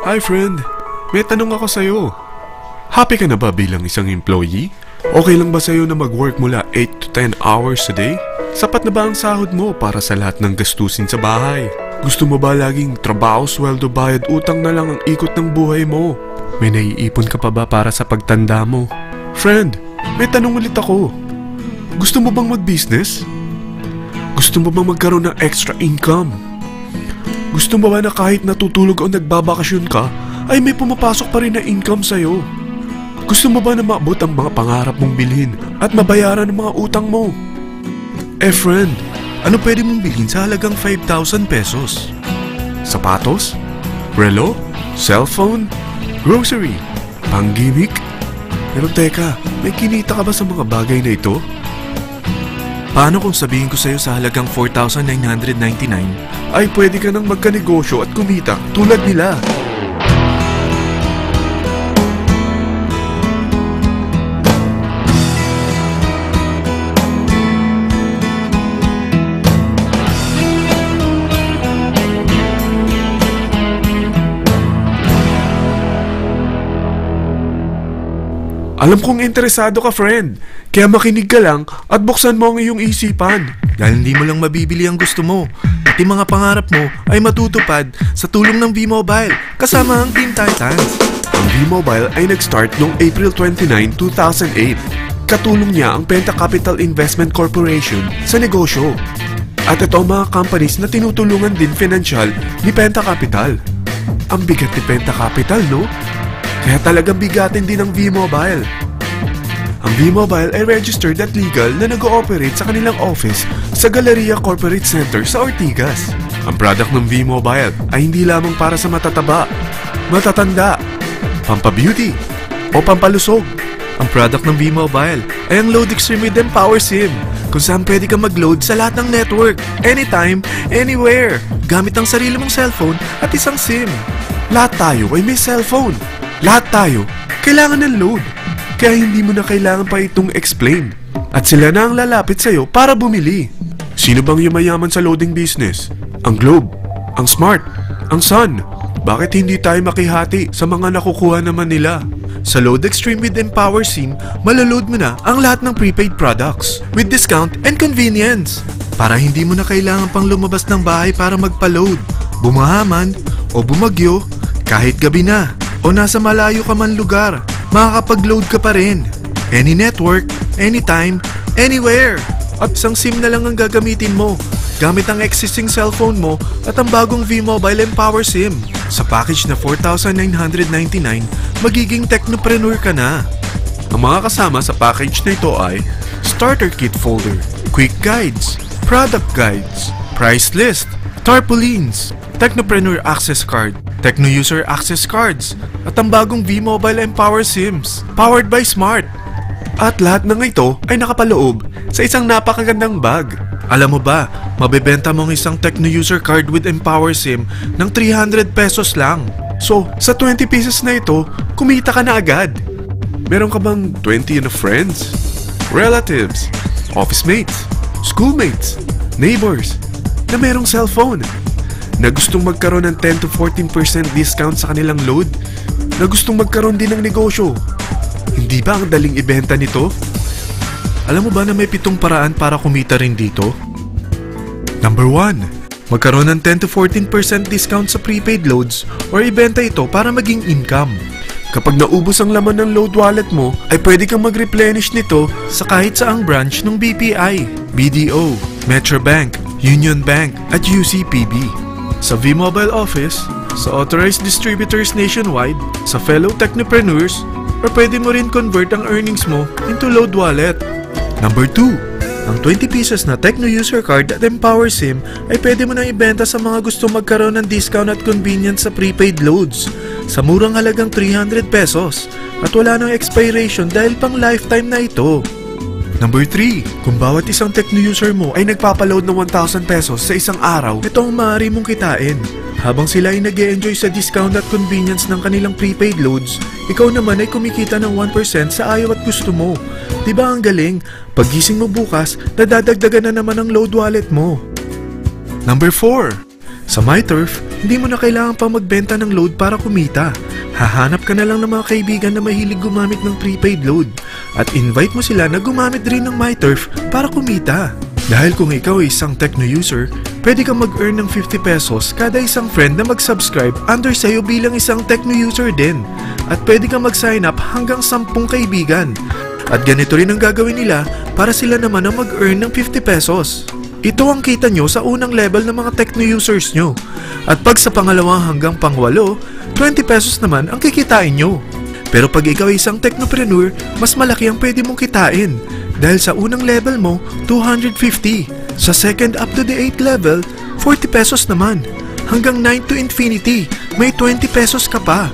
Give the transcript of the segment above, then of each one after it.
Hi friend, may tanong ako sa'yo. Happy ka na ba bilang isang employee? Okay lang ba sa'yo na mag-work mula 8 to 10 hours a day? Sapat na ba ang sahod mo para sa lahat ng gastusin sa bahay? Gusto mo ba laging trabaho, sweldo, bayad, utang na lang ang ikot ng buhay mo? May naiipon ka pa ba para sa pagtanda mo? Friend, may tanong ulit ako. Gusto mo bang mag-business? Gusto mo bang magkaroon ng extra income? Gusto mo ba na kahit natutulog o nagbabakasyon ka, ay may pumapasok pa rin na income sa'yo? Gusto mo ba na maabot ang mga pangarap mong bilhin at mabayaran ang mga utang mo? Eh friend, ano pwede mong bilhin sa halagang 5,000 pesos? Sapatos? Relo? Cellphone? Grocery? Panggimik? Pero teka, may kinita ka ba sa mga bagay na ito? Paano kung sabihin ko sa'yo sa halagang 4,999? Ay pwede ka nang magkanegosyo at kumita tulad nila. Alam kong interesado ka, friend. Kaya makinig ka lang at buksan mo ang iyong isipan. Dahil hindi mo lang mabibili ang gusto mo. At yung mga pangarap mo ay matutupad sa tulong ng V-Mobile kasama ang Team Titans. Ang V-Mobile ay nag-start noong April 29, 2008. Katulong niya ang Penta Capital Investment Corporation sa negosyo. At ito ang mga companies na tinutulungan din financial ni Penta Capital. Ang bigat ni Penta Capital, no? Kaya talagang bigatin din ang V-Mobile. Ang V-Mobile ay registered at legal na nag-ooperate sa kanilang office sa Galleria Corporate Center sa Ortigas. Ang product ng V-Mobile ay hindi lamang para sa matataba, matatanda, pampabeauty, o pampalusog. Ang product ng V-Mobile ay ang Load Extreme with Empower SIM, kung saan pwede kang mag-load sa lahat ng network, anytime, anywhere, gamit ang sarili mong cellphone at isang SIM. Lahat tayo ay may cellphone. Lahat tayo, kailangan ng load. Kaya hindi mo na kailangan pa itong explain. At sila na ang lalapit sa'yo para bumili. Sino bang yumayaman sa loading business? Ang Globe, ang Smart, ang Sun. Bakit hindi tayo makihati sa mga nakukuha naman nila? Sa Load Extreme with Empower SIM, maloload mo na ang lahat ng prepaid products with discount and convenience. Para hindi mo na kailangan pang lumabas ng bahay para magpa-load. Bumahaman o bumagyo, kahit gabi na o nasa malayo ka man lugar, makakapag-load ka pa rin. Any network, anytime, anywhere. At isang SIM na lang ang gagamitin mo, gamit ang existing cellphone mo at ang bagong V-Mobile Empower SIM. Sa package na 4,999, magiging technopreneur ka na. Ang mga kasama sa package na ito ay Starter Kit Folder, Quick Guides, Product Guides, Price List, Tarpaulins, Technopreneur Access Card, Techno User Access Cards, at ang bagong V-Mobile Empower SIMs, powered by Smart. At lahat ng ito ay nakapaloob sa isang napakagandang bag. Alam mo ba, mabebenta mo ang isang Techno User Card with Empower SIM ng 300 pesos lang. So, sa 20 pieces na ito, kumita ka na agad. Meron ka bang 20 na friends, relatives, office mates, schoolmates, neighbors, na merong cellphone? Na gustong magkaroon ng 10 to 14% discount sa kanilang load? Na gustong magkaroon din ng negosyo? Hindi ba ang daling ibenta nito? Alam mo ba na may 7 paraan para kumita rin dito? Number 1. Magkaroon ng 10 to 14% discount sa prepaid loads or ibenta ito para maging income. Kapag naubos ang laman ng load wallet mo, ay pwede kang mag-replenish nito sa kahit saang branch ng BPI, BDO, Metrobank, Union Bank at UCPB. Sa V-Mobile Office, sa authorized distributors nationwide, sa fellow technopreneurs, or pwede mo rin convert ang earnings mo into load wallet. Number 2. Ang 20 pieces na Techno User Card at Empower SIM ay pwede mo nang ibenta sa mga gusto magkaroon ng discount at convenience sa prepaid loads sa murang halagang 300 pesos at wala nang expiration dahil pang lifetime na ito. Number 3. Kung bawat isang Techno user mo ay nagpapaload ng 1,000 pesos sa isang araw, ito ang maaari mong kitain. Habang sila ay nag-e-enjoy sa discount at convenience ng kanilang prepaid loads, ikaw naman ay kumikita ng 1% sa ayaw at gusto mo. Diba ang galing? Paggising mo bukas, nadadagdagan na naman ang load wallet mo. Number 4. Sa MyTurf, hindi mo na kailangan pa magbenta ng load para kumita. Hahanap ka na lang ng mga kaibigan na mahilig gumamit ng prepaid load at invite mo sila na gumamit rin ng MyTurf para kumita. Dahil kung ikaw ay isang Tecno user, pwede kang mag-earn ng 50 pesos kada isang friend na mag-subscribe under sa'yo bilang isang Tecno user din. At pwede kang mag-sign up hanggang 10 kaibigan. At ganito rin ang gagawin nila para sila naman ang mag-earn ng 50 pesos. Ito ang kita nyo sa unang level ng mga Tecno users nyo. At pag sa pangalawa hanggang pang-8, 20 pesos naman ang kikitain nyo. Pero pag ikaw ay isang technopreneur, mas malaki ang pwede mong kitain. Dahil sa unang level mo, 250. Sa second up to the 8th level, 40 pesos naman. Hanggang 9 to infinity, may 20 pesos ka pa.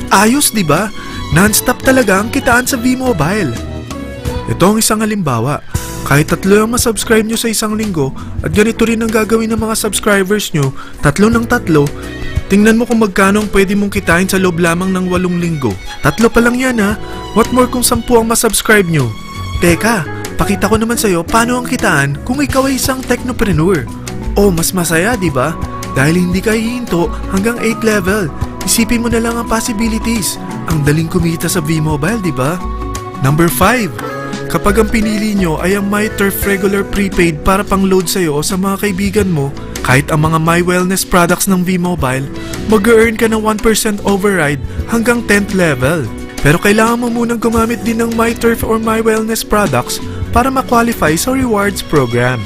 Ayos, di ba? Non-stop talaga ang kitaan sa V-Mobile. Ito ang isang halimbawa. Kahit 3 ang masubscribe nyo sa isang linggo at ganito rin ang gagawin ng mga subscribers nyo, 3 ng 3, tingnan mo kung magkano ang pwede mong kitain sa loob lamang ng 8 linggo. 3 pa lang yan ha. What more kung 10 ang masubscribe nyo? Teka, pakita ko naman sa'yo paano ang kitaan kung ikaw ay isang technopreneur. Oh, mas masaya, di ba? Dahil hindi ka hihinto hanggang 8 level. Isipin mo na lang ang possibilities. Ang daling kumita sa V-Mobile, di ba? Number 5. Kapag ang pinili nyo ay ang MyTurf Regular Prepaid para pang-load sa'yo o sa mga kaibigan mo, kahit ang mga My Wellness products ng V-Mobile, mag-earn ka ng 1% override hanggang 10th level. Pero kailangan mo munang gumamit din ng MyTurf or My Wellness products para ma-qualify sa rewards program.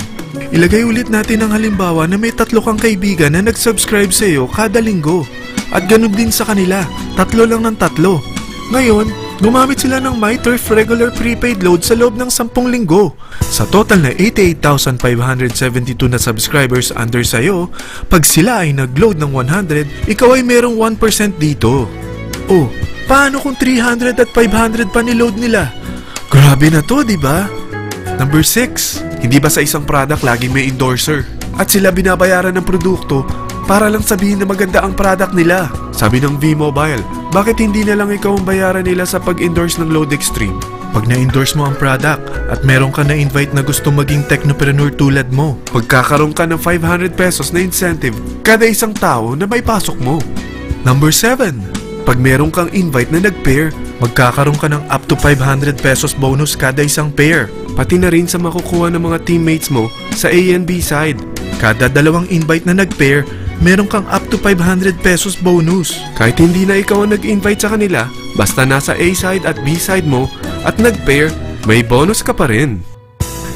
Ilagay ulit natin ang halimbawa na may 3 kang kaibigan na nag-subscribe sa'yo kada linggo. At ganun din sa kanila, 3 lang ng 3. Ngayon, gumamit sila ng MyTurf Regular Prepaid Load sa loob ng 10 linggo. Sa total na 88,572 na subscribers under sa'yo, pag sila ay nag-load ng 100, ikaw ay merong 1% dito. Oh, paano kung 300 at 500 pa ni-load nila? Grabe na to, di ba? Number 6. Hindi ba sa isang product laging may endorser? At sila binabayaran ng produkto para lang sabihin na maganda ang product nila. Sabi ng V-Mobile, bakit hindi na lang ikaw ang bayaran nila sa pag-endorse ng Load Extreme? Pag na-endorse mo ang product at meron ka na-invite na gusto maging technopreneur tulad mo, magkakaroon ka ng 500 pesos na incentive kada isang tao na may pasok mo. Number 7. Pag meron kang invite na nag-pair, magkakaroon ka ng up to 500 pesos bonus kada isang pair. Pati na rin sa makukuha ng mga teammates mo sa A and B side. Kada 2 invite na nag-pair, meron kang up to 500 pesos bonus. Kahit hindi na ikaw ang nag-invite sa kanila, basta nasa A side at B side mo at nag-pair, may bonus ka pa rin.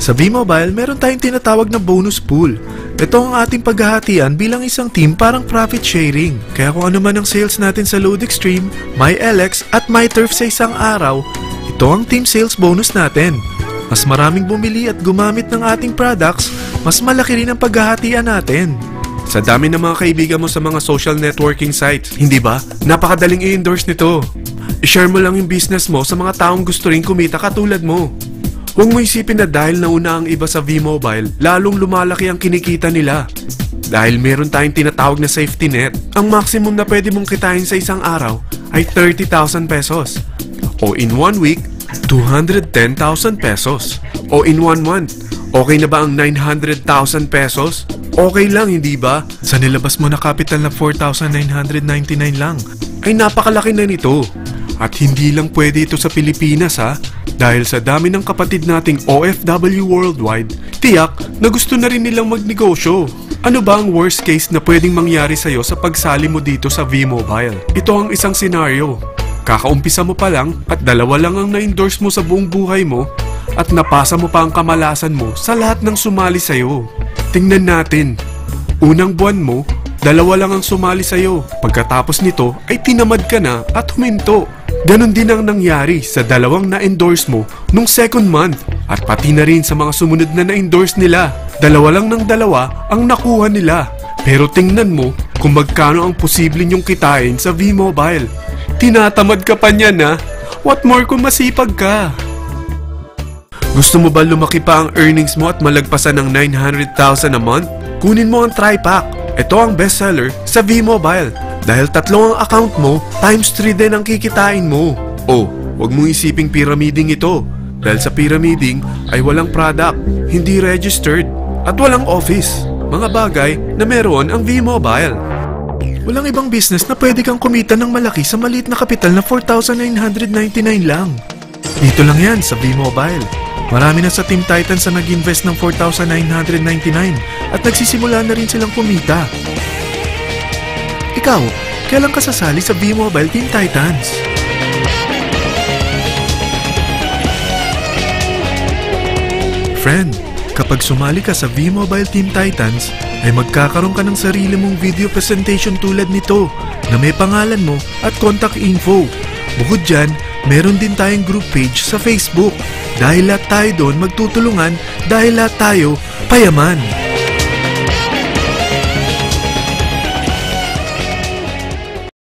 Sa V-Mobile, meron tayong tinatawag na bonus pool. Ito ang ating paghahatian bilang isang team parang profit sharing. Kaya kung ano man ang sales natin sa Load Extreme, MyLX at MyTurf sa isang araw, ito ang team sales bonus natin. Mas maraming bumili at gumamit ng ating products, mas malaki rin ang paghahatian natin. Sa dami ng mga kaibigan mo sa mga social networking sites, hindi ba? Napakadaling i-endorse nito. I-share mo lang yung business mo sa mga taong gusto rin kumita katulad mo. Huwag mo isipin na dahil nauna ang iba sa V-Mobile, lalong lumalaki ang kinikita nila. Dahil meron tayong tinatawag na safety net, ang maximum na pwede mong kitain sa isang araw ay 30,000 pesos. O in 1 week, 210,000 pesos. O in 1 month, okay na ba ang 900,000 pesos? Okay lang, hindi ba? Sa nilabas mo na capital na 4,999 lang, ay napakalaki na nito. At hindi lang pwede ito sa Pilipinas ha, dahil sa dami ng kapatid nating OFW worldwide, tiyak na gusto na rin nilang magnegosyo. Ano ba ang worst case na pwedeng mangyari sa'yo sa pagsali mo dito sa V-Mobile? Ito ang isang senaryo. Kakaumpisa mo pa lang at 2 lang ang na-endorse mo sa buong buhay mo at napasa mo pa ang kamalasan mo sa lahat ng sumali sa'yo. Tingnan natin. Unang buwan mo, 2 lang ang sumali sa'yo. Pagkatapos nito ay tinamad ka na at huminto. Ganon din ang nangyari sa 2 na-endorse mo nung second month at pati na rin sa mga sumunod na na-endorse nila. 2 lang ng 2 ang nakuha nila. Pero tingnan mo kung magkano ang posible nyong kitain sa V-Mobile. Tinatamad ka pa niyan ha? What more kung masipag ka? Gusto mo ba lumaki pa ang earnings mo at malagpasan ng 900,000 a month? Kunin mo ang TriPack. Ito ang bestseller sa V-Mobile. Dahil 3 ang account mo, times 3 din ang kikitain mo. Oh, huwag mong isiping pyramiding ito. Dahil sa pyramiding ay walang product, hindi registered, at walang office. mga bagay na meron ang V-Mobile. Walang ibang business na pwede kang kumita ng malaki sa maliit na kapital na 4,999 lang. Dito lang yan sa V-Mobile. Marami na sa Team Titans na nag-invest ng 4,999 at nagsisimula na rin silang kumita. Ikaw, kailan ka sasali sa V-Mobile Team Titans? Friend, kapag sumali ka sa V-Mobile Team Titans, ay magkakaroon ka ng sarili mong video presentation tulad nito na may pangalan mo at contact info. Bukod dyan, meron din tayong group page sa Facebook. Dahil lahat tayo doon magtutulungan dahil lahat tayo payaman.